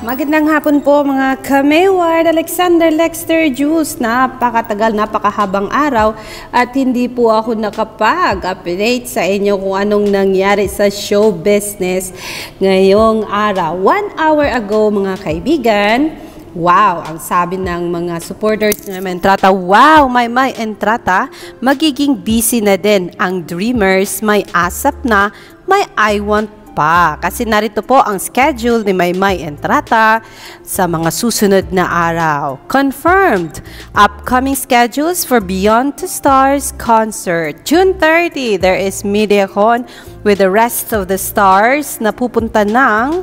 Magandang hapon po mga Kamayward, Alexander Lexter Juice. Napakatagal, napakahabang araw at hindi po ako nakapag-update sa inyo kung anong nangyari sa show business ngayong araw. 1 hour ago mga kaibigan, wow, ang sabi ng mga supporters ng Entrata, wow, Maymay Entrata, magiging busy na din ang Dreamers, may ASAP na, may I Want pa. Kasi narito po ang schedule ni Maymay Entrata sa mga susunod na araw. Confirmed! Upcoming schedules for Beyond the Stars concert. June 30, there is MediaCon with the rest of the stars na pupunta ng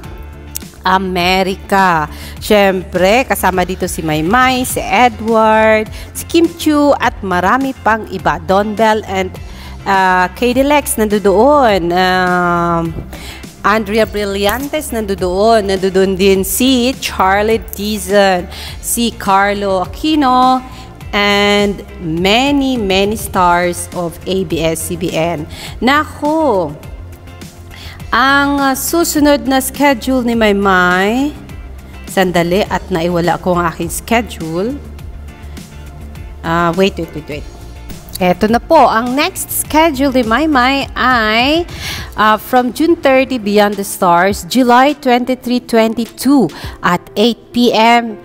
America. Siyempre, kasama dito si Maymay, si Edward, si Kim Chu at marami pang iba. Don Bell and KD Lex nandoon. Andrea Brillantes nandoon din si Charlie Dizon, si Carlo Aquino, and many stars of ABS-CBN. Naku, ang susunod na schedule ni Maymay, sandali at naiwala ko ang aking schedule. Wait. Eto na po, ang next schedule ni Maymay ay from June 30, Beyond the Stars, July 23, 22 at 8 p.m.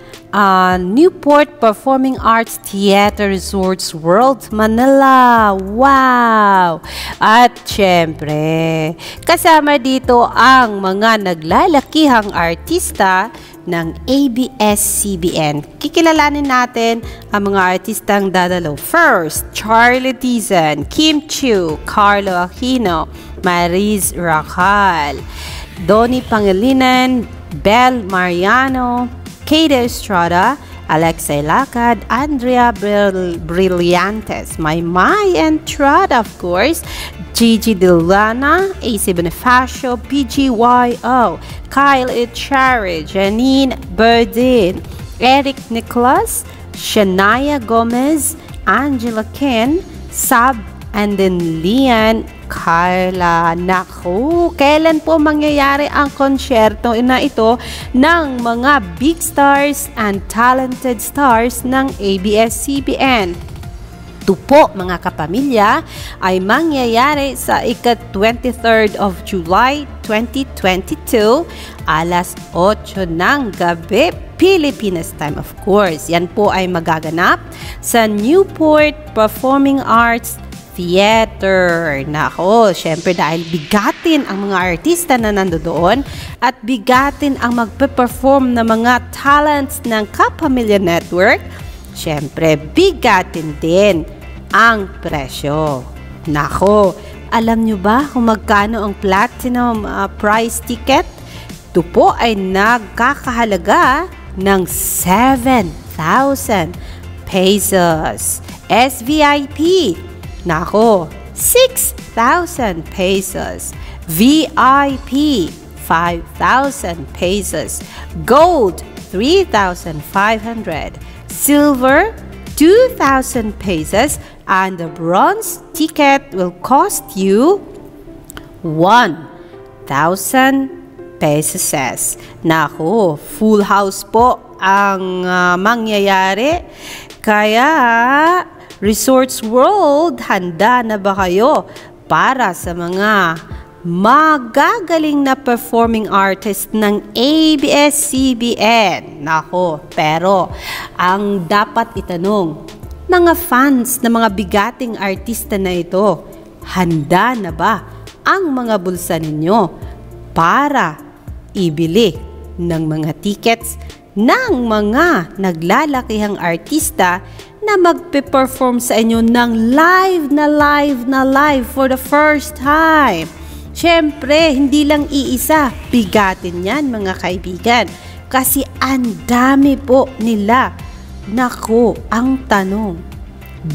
Newport Performing Arts Theater, Resorts World Manila. Wow! At syempre, kasama dito ang mga naglalakihang artista ng ABS-CBN. Kikilalanin natin ang mga artistang dadalo. First, Charlie Dizon, Kim Chu, Carlo Aquino, Mariz Racal, Donnie Pangilinan, Bel Mariano, Kade Estrada, Alexei Lacad, Andrea Brillantes, Maymay Entrata, of course, Gigi Dilana, AC Bonifacio, PGYO, Kyle Echari, Janine Berdin, Eric Nicholas, Shania Gomez, Angela Ken, Sab, and then Lian Carla. Naku, kailan po mangyayari ang konsyerto na ito ng mga big stars and talented stars ng ABS-CBN? Ito po mga kapamilya ay mangyayari sa ika-23rd of July 2022 alas 8 ng gabi Pilipinas time, of course. Yan po ay magaganap sa Newport Performing Arts Theater. Nako, syempre dahil bigatin ang mga artista na nandoon at bigatin ang magpe-perform ng mga talents ng Kapamilya Network, syempre bigatin din ang presyo. Nako, alam nyo ba kung magkano ang platinum price ticket? Ito po ay nagkakahalaga ng 7,000 pesos. SVIP, nako, 6,000 pesos. VIP, 5,000 pesos. Gold, 3,500. Silver, 2,000 pesos. And the bronze ticket will cost you 1,000 pesos. Nako, full house po ang mangyayari. Kaya Resorts World, handa na ba kayo para sa mga magagaling na performing artist ng ABS-CBN? Nako, pero ang dapat itanong, mga fans ng mga bigating artista na ito, handa na ba ang mga bulsa ninyo para ibili ng mga tickets ng mga naglalakihang artista na magpe-perform sa inyo ng live for the first time? Siyempre, hindi lang iisa, bigatin yan mga kaibigan, kasi ang dami po nila. Naku, ang tanong,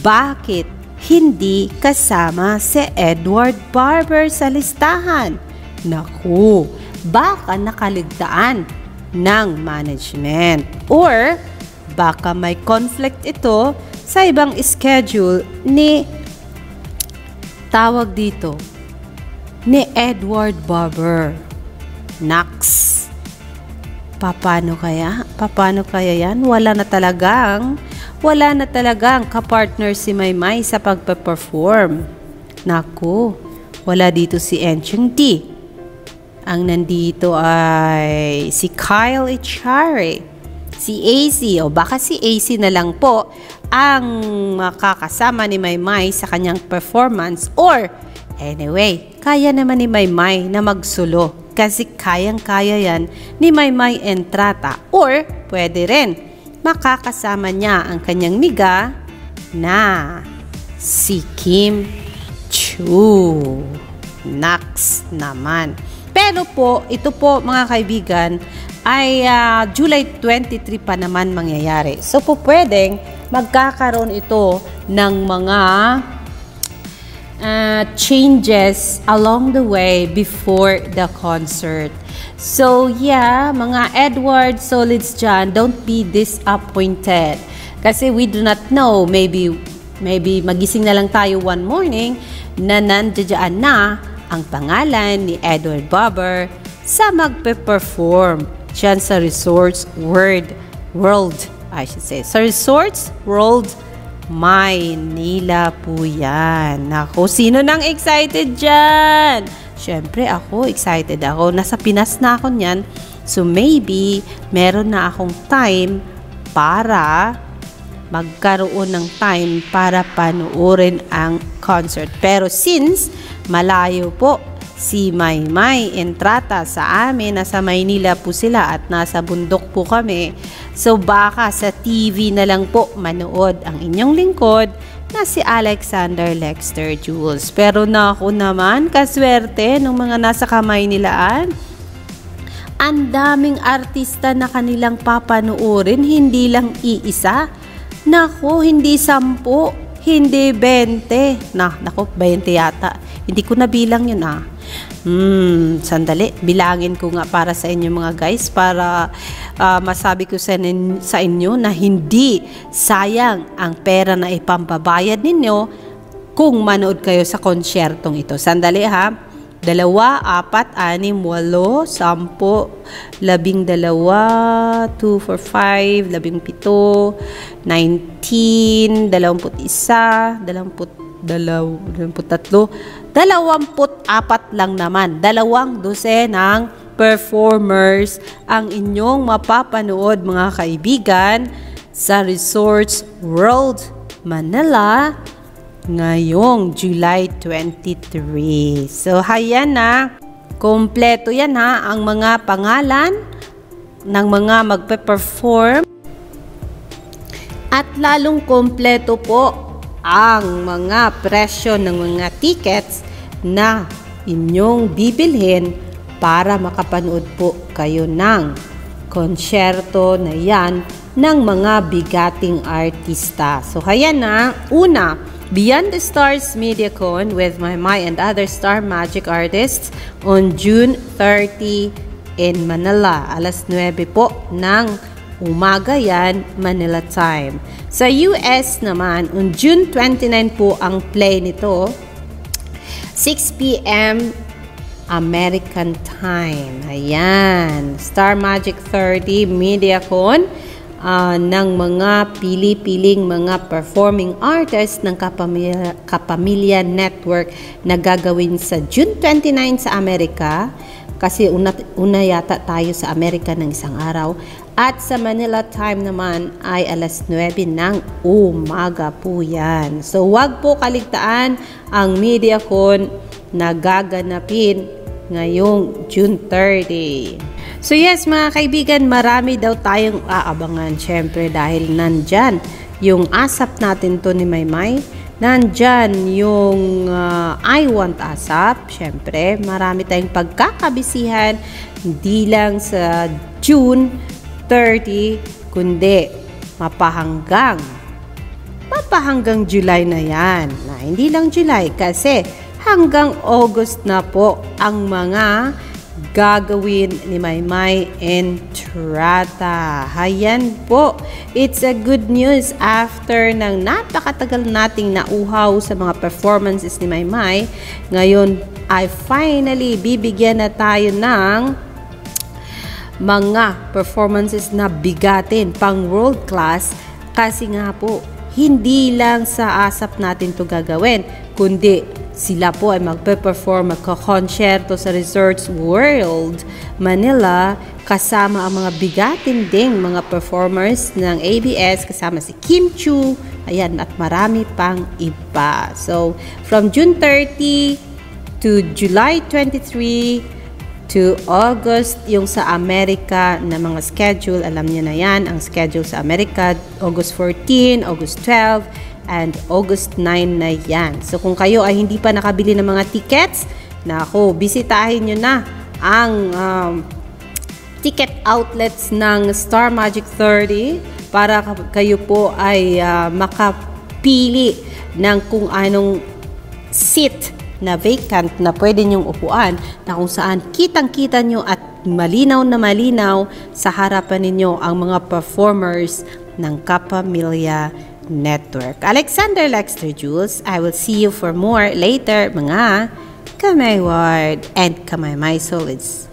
bakit hindi kasama si Edward Barber sa listahan? Naku, baka nakaligtaan ng management, or baka may conflict ito sa ibang schedule ni tawag dito ni Edward Barber. Naks, Paano kaya? Paano kaya yan? Wala na talagang kapartner si Maymay sa pagpe-perform. Naku, wala dito si Encheng T. Ang nandito ay si Kyle Echare, si AC, o baka si AC na lang po ang makakasama ni Maymay sa kanyang performance. Or, anyway, kaya naman ni Maymay na magsulo kasi kayang-kaya yan ni Maymay Entrata. Or, pwede rin, makakasama niya ang kanyang miga na si Kim Chu. Next naman. Pero po, ito po mga kaibigan, ay July 23 pa naman mangyayari. So po pwedeng magkakaroon ito ng mga changes along the way before the concert. So yeah, mga Edward Solids dyan, don't be disappointed. Kasi we do not know, maybe magising na lang tayo one morning na nandiyan na ang pangalan ni Edward Bobber sa magpe-perform dyan sa Resorts World, sa Resorts World Manila po yan. Naku, sino nang excited dyan? Siyempre ako, excited ako. Nasa Pinas na ako niyan. So maybe, meron na akong time para magkaroon ng time para panoorin ang concert. Pero since malayo po si Maymay Entrata sa amin, nasa Maynila po sila at nasa bundok po kami, so baka sa TV na lang po manood ang inyong lingkod na si Alexander Lexter Jules. Pero naku naman, kaswerte ng mga nasa kamay nilaan, ang daming artista na kanilang papanoorin, hindi lang iisa. Naku, hindi 10, hindi 20. Naku, 20 yata. Hindi ko nabilang yun sandali. Bilangin ko nga para sa inyo mga guys, para masabi ko sa inyo na hindi sayang ang pera na ipambabayad ninyo kung manood kayo sa konsyertong ito. Sandali ha. 2, 4, 6, 8, 10, 12, 2, 4, 5, 17, 19, 21, 24 lang naman. 20 ng performers ang inyong mapapanood mga kaibigan sa Resorts World Manila ngayong July 23. So, hayan na. Kompleto yan ha, ang mga pangalan ng mga magpe-perform. At lalong kompleto po ang mga presyo ng mga tickets na inyong bibilhin para makapanood po kayo ng konsyerto na yan ng mga bigating artista. So, hayan na. Una, Beyond the Stars MediaCon with Maymay and other star magic artists on June 30 in Manila. Alas 9 po ng umaga yan, Manila time. Sa US naman, on June 29 po ang play nito, 6 p.m. American time. Ayan. Star Magic 30 MediaCon ng mga pili-piling mga performing artists ng Kapamilya Network na gagawin sa June 29 sa Amerika. Kasi una yata tayo sa Amerika ng isang araw. At sa Manila time naman ay alas 9 ng umaga po yan. So wag po kaligtaan ang MediaCon na gaganapin ngayong June 30. So yes mga kaibigan, marami daw tayong aabangan syempre dahil nandyan yung ASAP natin to ni Maymay. Nandyan yung I Want ASAP. Syempre, marami tayong pagkakabisihan hindi lang sa June 30, kundi mapahanggang July na yan. Na hindi lang July kasi hanggang August na po ang mga gagawin ni Maymay Entrata. Hayan po. It's a good news after ng napakatagal nating nauhaw sa mga performances ni Maymay. Ngayon ay finally bibigyan na tayo ng mga performances na bigatin, pang world class, kasi nga po, hindi lang sa ASAP natin to gagawin, kundi sila po ay magpe-perform, magko-concerto sa Resorts World Manila, kasama ang mga bigatin ding mga performers ng ABS, kasama si Kim Chu, ayan, at marami pang iba. So, from June 30 to July 23 to August, yung sa America na mga schedule, alam niyo na yan, ang schedule sa America, August 14, August 12, and August 9 na yan. So, kung kayo ay hindi pa nakabili ng mga tickets, nako, bisitahin nyo na ang ticket outlets ng Star Magic 30 para kayo po ay makapili ng kung anong seat na vacant na pwede nyong upuan, na kung saan kitang-kita nyo at malinaw na malinaw sa harapan ninyo ang mga performers ng Kapamilya Network. Alexander Lexter Jules, I will see you for more later, mga Kamayward and Kamaymay Solids.